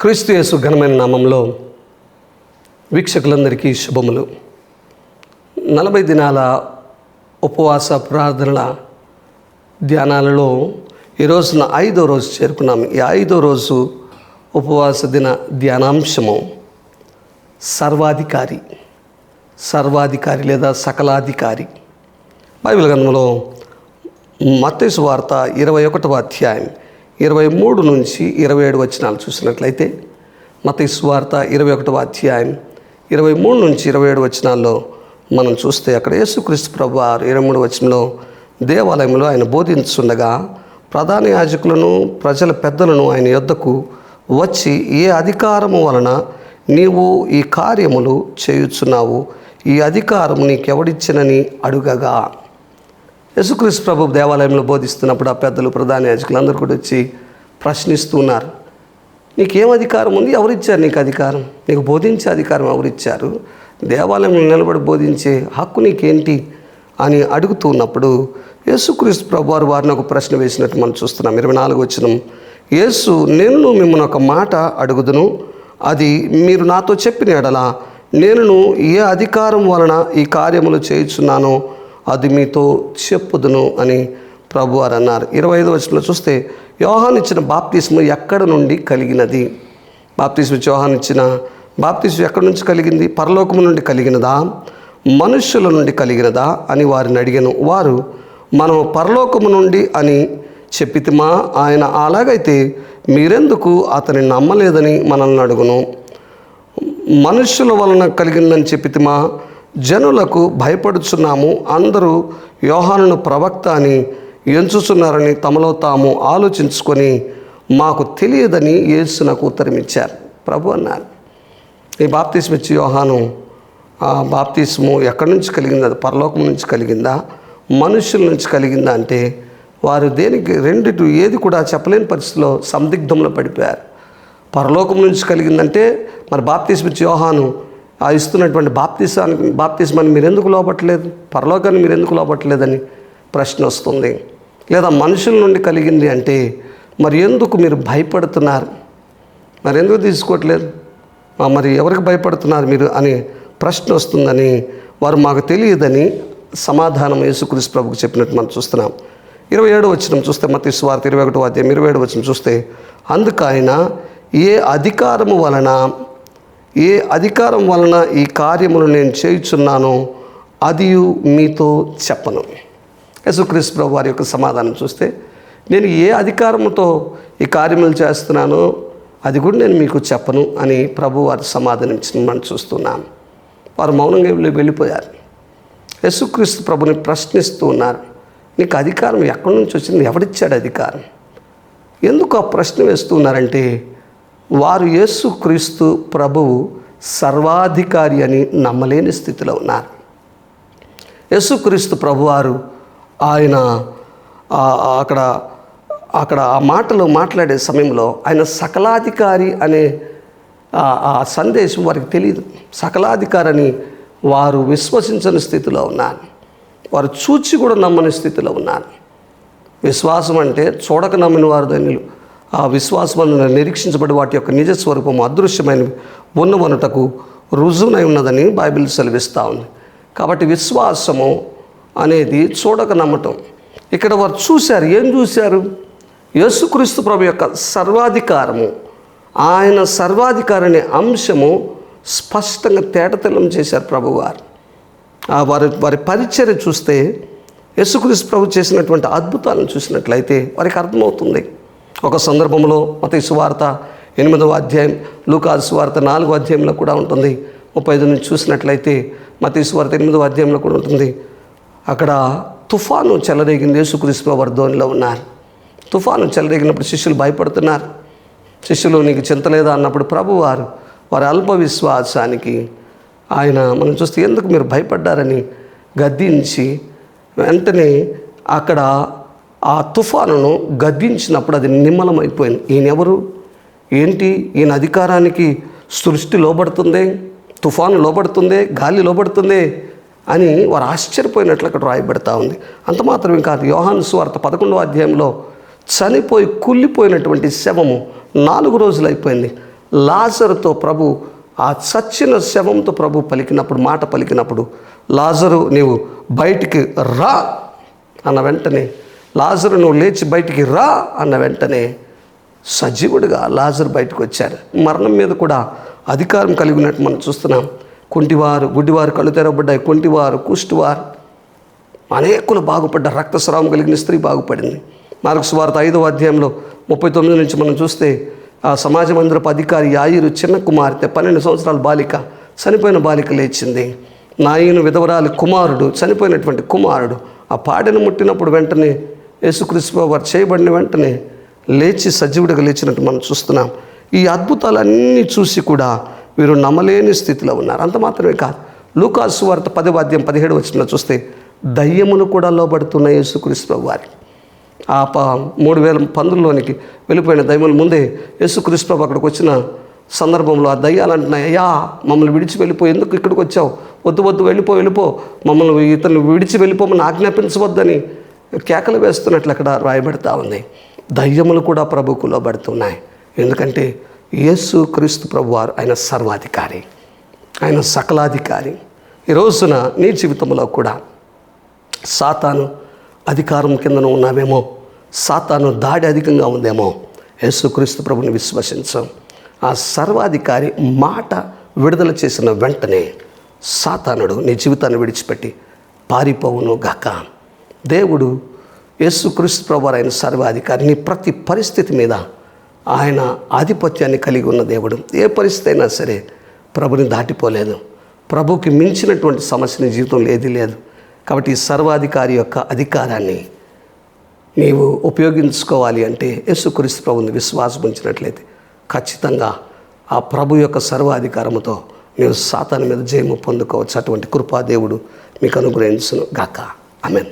క్రీస్తు యేసు ఘనమైన నామంలో వీక్షకులందరికీ శుభములు. 40 దినాల ఉపవాస ప్రార్థనల ధ్యానాలలో ఈ రోజున 5వ రోజు చేరుకున్నాము. ఈ 5వ రోజు ఉపవాస దిన ధ్యానాంశము సర్వాధికారి లేదా సకలాధికారి. బైబిల్ గ్రంథంలో మత్తయి సువార్త 21వ అధ్యాయం 23 నుంచి 27 వచనాలు చూసినట్లయితే, మత్తయి సువార్త 21వ అధ్యాయం 23 నుంచి 27 వచనాల్లో మనం చూస్తే, అక్కడ యేసుక్రీస్తు ప్రభువారు 23వ వచనంలో దేవాలయంలో ఆయన బోధించుండగా ప్రధాన యాజకులను ప్రజల పెద్దలను ఆయన యొద్దకు వచ్చి, ఏ అధికారము వలన నీవు ఈ కార్యములు చేయుచున్నావు? ఈ అధికారం నీకెవడిచ్చినని అడుగగా. యేసుక్రీస్తు ప్రభు దేవాలయంలో బోధిస్తున్నప్పుడు ఆ పెద్దలు ప్రధాన యాజకులు అందరూ కూడా వచ్చి ప్రశ్నిస్తున్నారు, నీకేం అధికారం ఉంది? ఎవరిచ్చారు నీకు అధికారం? నీకు బోధించే అధికారం ఎవరిచ్చారు? దేవాలయంలో నిలబడి బోధించే హక్కు నీకేంటి అని అడుగుతున్నప్పుడు యేసుక్రీస్తు ప్రభు వారిని ఒక ప్రశ్న వేసినట్టు మనం చూస్తున్నాం. 24వ వచనం, యేసు, నేను మిమ్మల్ని ఒక మాట అడుగుదును, అది మీరు నాతో చెప్పిన ఎడల నేను ఏ అధికారం వలన ఈ కార్యములు చేయుచున్నానో అది మీతో చెప్పుదును అని ప్రభువారు అన్నారు. 25వ వచనంలో చూస్తే, యోహాను ఇచ్చిన బాప్తిస్ము ఎక్కడ నుండి కలిగినది? బాప్తిస్ము యోహాను ఇచ్చిన బాప్తిస్ము ఎక్కడి నుంచి కలిగింది? పరలోకము నుండి కలిగినదా, మనుష్యుల నుండి కలిగినదా అని వారిని అడిగాను. వారు, మనం పరలోకము నుండి అని చెప్పితిమా? ఆయన, అలాగైతే మీరెందుకు అతని నమ్మలేదని మనల్ని అడుగును. మనుష్యుల వలన కలిగిందని చెప్పితిమా? జనులకు భయపడుచున్నాము, అందరూ యోహానును ప్రవక్త అని ఎంచుచున్నారని తమలో తాము ఆలోచించుకొని మాకు తెలియదని యేసునకు ఉత్తరమిచ్చారు. ప్రభు అన్నారు, ఈ బాప్తిస్ము ఇచ్చి యోహాను ఆ బాప్తిస్ము ఎక్కడి నుంచి కలిగింది? అది పరలోకం నుంచి కలిగిందా, మనుషుల నుంచి కలిగిందా అంటే వారు దేనికి రెండిటి ఏది కూడా చెప్పలేని పరిస్థితిలో సందిగ్ధంలో పడిపోయారు. పరలోకం నుంచి కలిగిందంటే మరి బాప్తిస్ము ఇచ్చి యోహాను ఆ ఇస్తున్నటువంటి బాప్తిస్మాన్ని మీరు ఎందుకు లోపట్లేదు, పరలోకాన్ని మీరు ఎందుకు లోపట్లేదని ప్రశ్న వస్తుంది. లేదా మనుషుల నుండి కలిగింది అంటే మరి ఎందుకు మీరు భయపడుతున్నారు, మరి ఎందుకు తీసుకోవట్లేదు, మరి ఎవరికి భయపడుతున్నారు మీరు అని ప్రశ్న వస్తుందని, వారు మాకు తెలియదని సమాధానం యేసుక్రీస్తు ప్రభుకు చెప్పినట్టు మనం చూస్తున్నాం. 27వ వచనం చూస్తే, మత్తయి సువార్త 21వ అధ్యాయం 27వ వచనం చూస్తే, అందుకు ఆయన, ఏ అధికారం వలన ఈ కార్యములు నేను చేయుచున్నానో అది మీతో చెప్పను. యేసుక్రీస్తు ప్రభు వారి యొక్క సమాధానం చూస్తే, నేను ఏ అధికారంతో ఈ కార్యములు చేస్తున్నానో అది కూడా నేను మీకు చెప్పను అని ప్రభు వారి సమాధానం ఇచ్చిన మనం చూస్తున్నాం. వారు మౌనంగా వెళ్ళిపోయారు. యేసుక్రీస్తు ప్రభుని ప్రశ్నిస్తూ ఉన్నారు, నీకు అధికారం ఎక్కడి నుంచి వచ్చింది? ఎవడిచ్చాడు అధికారం? ఎందుకు ఆ ప్రశ్న వేస్తూ ఉన్నారంటే, వారు యేసుక్రీస్తు ప్రభువు సర్వాధికారి అని నమ్మలేని స్థితిలో ఉన్నారు. యేసుక్రీస్తు ప్రభువారు ఆయన అక్కడ ఆ మాటలు మాట్లాడే సమయంలో ఆయన సకలాధికారి అనే ఆ సందేశం వారికి తెలియదు. సకలాధికారి అని వారు విశ్వసించని స్థితిలో ఉన్నారు. వారు చూచి కూడా నమ్మని స్థితిలో ఉన్నారు. విశ్వాసం అంటే చూడక నమ్మిన వారు ధన్యులు. ఆ విశ్వాసములను నిరీక్షించబడి వాటి యొక్క నిజ స్వరూపము అదృశ్యమైన ఉన్నవనుటకు రుజువునై ఉన్నదని బైబిల్ సెలవిస్తూ ఉంది. కాబట్టి విశ్వాసము అనేది చూడక నమ్మటం. ఇక్కడ వారు చూశారు. ఏం చూశారు? యేసుక్రీస్తు ప్రభు యొక్క సర్వాధికారము, ఆయన సర్వాధికారి అనే అంశము స్పష్టంగా తేటతెల్లం చేశారు ప్రభువారు. వారి పరిచర్య చూస్తే, యేసుక్రీస్తు ప్రభు చేసినటువంటి అద్భుతాలను చూసినట్లయితే వారికి అర్థమవుతుంది. ఒక సందర్భంలో మత్తయి సువార్త 8వ అధ్యాయం, లూకాసు సువార్త 4వ అధ్యాయంలో కూడా ఉంటుంది. 35 నుంచి చూసినట్లయితే మత్తయి సువార్త 8వ అధ్యాయంలో కూడా ఉంటుంది. అక్కడ తుఫాను చెలరేగింది. యేసుక్రీస్తు ప్రభు వారి ధోనిలో ఉన్నారు. తుఫాను చెలరేగినప్పుడు శిష్యులు భయపడుతున్నారు. శిష్యులు, నీకు చింత లేదా అన్నప్పుడు ప్రభు వారి అల్ప విశ్వాసానికి ఆయన మనం చూస్తే, ఎందుకు మీరు భయపడ్డారని గద్దించి వెంటనే అక్కడ ఆ తుఫానును గద్దించినప్పుడు అది నిమ్మలమైపోయింది. ఈయనెవరు, ఏంటి, ఈయన అధికారానికి సృష్టి లోబడుతుందే, తుఫాను లోబడుతుందే, గాలి లోబడుతుందే అని వారు ఆశ్చర్యపోయినట్లు అక్కడ రాయబడతా ఉంది. అంత మాత్రమే కాదు, యోహాను సువార్త 11వ అధ్యాయంలో చనిపోయి కుళ్ళిపోయినటువంటి శవము 4 రోజులు అయిపోయింది. లాజరుతో ప్రభు ఆ చచ్చిన శవంతో ప్రభు మాట పలికినప్పుడు లాజరు నీవు బయటికి రా అన్న వెంటనే, లాజరు నువ్వు లేచి బయటికి రా అన్న వెంటనే సజీవుడిగా లాజరు బయటకు వచ్చారు. మరణం మీద కూడా అధికారం కలిగినట్టు మనం చూస్తున్నాం. కుంటివారు, గుడ్డివారు కళ్ళు తెరవబడ్డాయి. కుంటివారు, కుష్టివారు, అనేకులు బాగుపడ్డారు. రక్తస్రావం కలిగిన స్త్రీ బాగుపడింది. మార్కు సువార్త 5వ అధ్యాయంలో 39 నుంచి మనం చూస్తే ఆ సమాజ మందిరపు అధికారి యాయిరు చిన్న కుమార్తె 12 సంవత్సరాల బాలిక, చనిపోయిన బాలిక లేచింది. నాయను విధవరాలి కుమారుడు, చనిపోయినటువంటి కుమారుడు ఆ పాడెను ముట్టినప్పుడు వెంటనే యేసుక్రీస్తు వారు చేయబడిన వెంటనే లేచి సజీవుడిగా లేచినట్టు మనం చూస్తున్నాం. ఈ అద్భుతాలన్నీ చూసి కూడా వీరు నమ్మలేని స్థితిలో ఉన్నారు. అంత మాత్రమే కాదు, లూకాసు సువార్త 10వ అధ్యాయం 17వ వచనంలో చూస్తే దయ్యములు కూడా లోబడుతున్న యేసుక్రీస్తు వారికి. ఆ 3000 పందుల్లోనికి వెళ్ళిపోయిన దయ్యముల ముందే యేసుక్రీస్తు అక్కడికి వచ్చిన సందర్భంలో ఆ దయ్యాలు అంటున్నాయి, అయ్యా మమ్మల్ని విడిచి వెళ్ళిపో, ఎందుకు ఇక్కడికి వచ్చావు, వద్దు వెళ్ళిపో, మమ్మల్ని ఇతను విడిచి వెళ్ళిపోమని ఆజ్ఞాపించవద్దని కేకలు వేస్తున్నట్లు అక్కడ రాయబడతా ఉంది. దయ్యములు కూడా ప్రభువుకు లోబడుతున్నాయి. ఎందుకంటే యేసుక్రీస్తు ప్రభువారు ఆయన సర్వాధికారి, ఆయన సకలాధికారి. ఈ రోజున నీ జీవితంలో కూడా సాతాను అధికారం కిందన ఉన్నామేమో, సాతాను దాడి అధికంగా ఉందేమో, యేసుక్రీస్తు ప్రభుని విశ్వసించాం. ఆ సర్వాధికారి మాట విడుదల చేసిన వెంటనే సాతానుడు నీ జీవితాన్ని విడిచిపెట్టి పారిపోవును గాక. దేవుడు యేసుక్రీస్తు ప్రభువారు ఆయన సర్వాధికారి. నీ ప్రతి పరిస్థితి మీద ఆయన ఆధిపత్యాన్ని కలిగి ఉన్న దేవుడు. ఏ పరిస్థితి అయినా సరే ప్రభుని దాటిపోలేదు. ప్రభుకి మించినటువంటి సమస్య నీ జీవితంలో ఏది లేదు. కాబట్టి ఈ సర్వాధికారి యొక్క అధికారాన్ని నీవు ఉపయోగించుకోవాలి అంటే యేసుక్రీస్తు ప్రభుని విశ్వాసం ఉంచినట్లయితే ఖచ్చితంగా ఆ ప్రభు యొక్క సర్వాధికారముతో నీవు సాతాను మీద జయము పొందుకోవచ్చు. అటువంటి కృపా దేవుడు మీకు అనుగ్రహించును గాక. ఆమేన్.